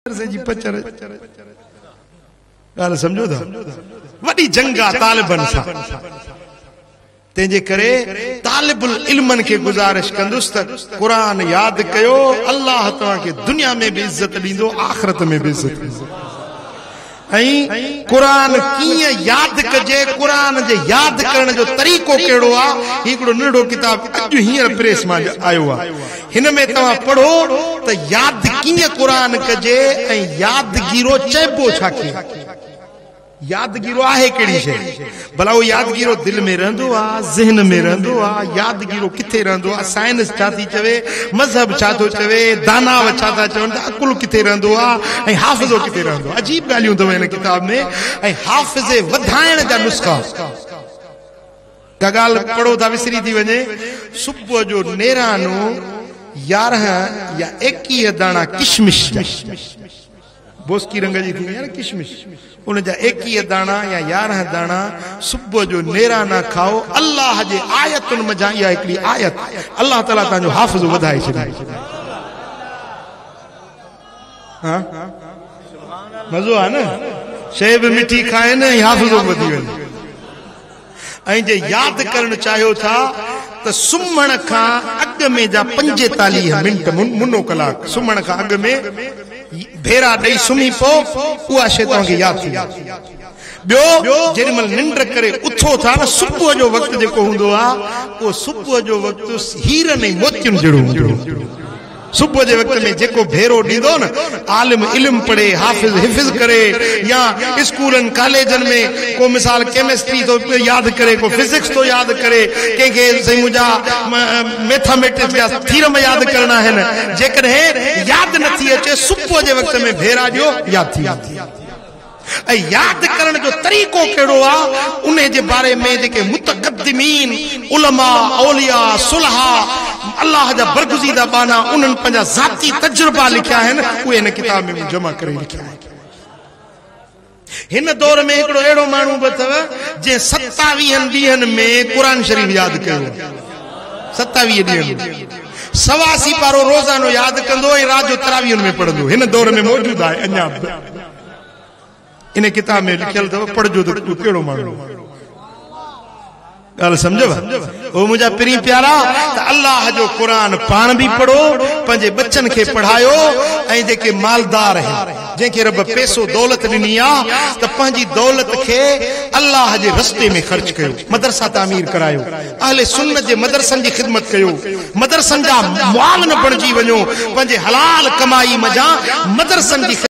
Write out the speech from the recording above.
ॻाल्हि सम्झो था वॾी जंग आहे तालिबन सां तंहिंजे करे तालिबुल इल्मनि खे गुज़ारिश कंदुसि त क़ुरान यादि कयो अल्लाह तव्हांखे दुनिया में बि इज़त ॾींदो आख़िरत में बि इज़त ॾींदो ऐं क़ुरान कीअं यादि कजे क़ुरान जे यादि करण जो तरीक़ो कहिड़ो आहे हिकिड़ो नंढो किताब अॼु हींअर प्रेस मां आयो आहे हिन में तव्हां पढ़ो त यादि कीअं क़ुरान कजे ऐं यादगीरो चइबो छा खे यादगीरो आहे कहिड़ी शइ भला उहो यादगीरो दिलि में रहंदो आहे ज़हन में रहंदो आहे यादगीरो किथे रहंदो आहे साइंस छा थी चवे मज़हब छा थो चवे दानाव छा था चवनि त अकुल किथे रहंदो आहे ऐं हाफ़िज़ो किथे रहंदो आहे अजीब ॻाल्हियूं अथव हिन किताब में ऐं हाफ़िज़े वधाइण जा नुस्ख़ा का ॻाल्हि पढ़ो था विसरी थी वञे सुबुह जो नेरानो 11 या 21 दाणा किशमिश बोस्की रंग जी थींदी आहे न किशमिश उन जा 21 दाणा या 11 दाणा सुबुह जो नेराना खाओ अल्लाह जे आयतुनि मज़ा इहा हिकिड़ी आयत अल्लाह ताला तव्हांजो हाफ़िज़ो वधाए छॾे हा मज़ो आहे न शइ बि मिठी खाए न हाफ़िज़ो वधी वञे ऐं जे यादि करणु चाहियो था त सुम्हण खां अॻु में जा 45 मिंट मुनो कलाक सुम्हण खां अॻु में भेरा ॾेई सुम्ही पओ उहा शइ तव्हांखे यादि थी ॿियो जेॾीमहिल निंड करे उथो था न सुबुह जो वक़्तु जेको हूंदो आहे उहो सुबुह जो वक़्तु हीरनि ऐं मोतियुनि जहिड़ो हूंदो सुबुह जे वक़्त में जेको भेरो ॾींदो न आलिम इल्म पढ़े हाफ़िज़ हिफ़िज़ करे या स्कूलनि कॉलेजनि में को मिसाल केमिस्ट्री थो यादि करे को फिजिक्स थो यादि करे कंहिंखे साईं मुंहिंजा मैथमेटिक्स जा थीरम यादि करणा आहिनि जेकॾहिं यादि नथी अचे सुबुह जे वक़्त में भेरा ॾियो यादि थी ऐं यादि करण जो तरीक़ो कहिड़ो आहे उन जे बारे में जेके मुतक़द्दिमीन उलमा औलिया सुलहा अल्लाह जा बरगुज़ीदा बाना उन्हनि पंहिंजा ज़ाती तजुर्बा लिखिया आहिनि उहे हिन किताब में जमा करे लिखिया आहिनि हिन दौर में हिकिड़ो अहिड़ो माण्हू बि अथव जंहिं 27 ॾींहंनि में क़ुरान शरीफ़ यादि कयो 27 ॾींहंनि में 87 पारो रोज़ानो यादि कंदो ऐं राति जो तरावीहनि में पढ़ंदो हिन दौर में मौजूदु आहे अञा इन किताब में लिखियल अथव पढ़जो त कहिड़ो माण्हू ॻाल्हि सम्झव ओ मुंहिंजा पिरी प्यारा त अल्लाह जो क़ुरान पाण बि पढ़ो पंहिंजे बच्चनि खे पढ़ायो ऐं जेके मालदार आहिनि जंहिंखे रब पैसो दौलत ॾिनी आहे त पंहिंजी दौलत खे अल्लाह जे रस्ते में ख़र्च कयो मदरसा तामीर करायो अहले सुन्नत जे मदरसनि जी ख़िदमत कयो मदरसनि जा मुआविन बणिजी वञो पंहिंजे हलाल कमाई मज़ा मदरसनि जी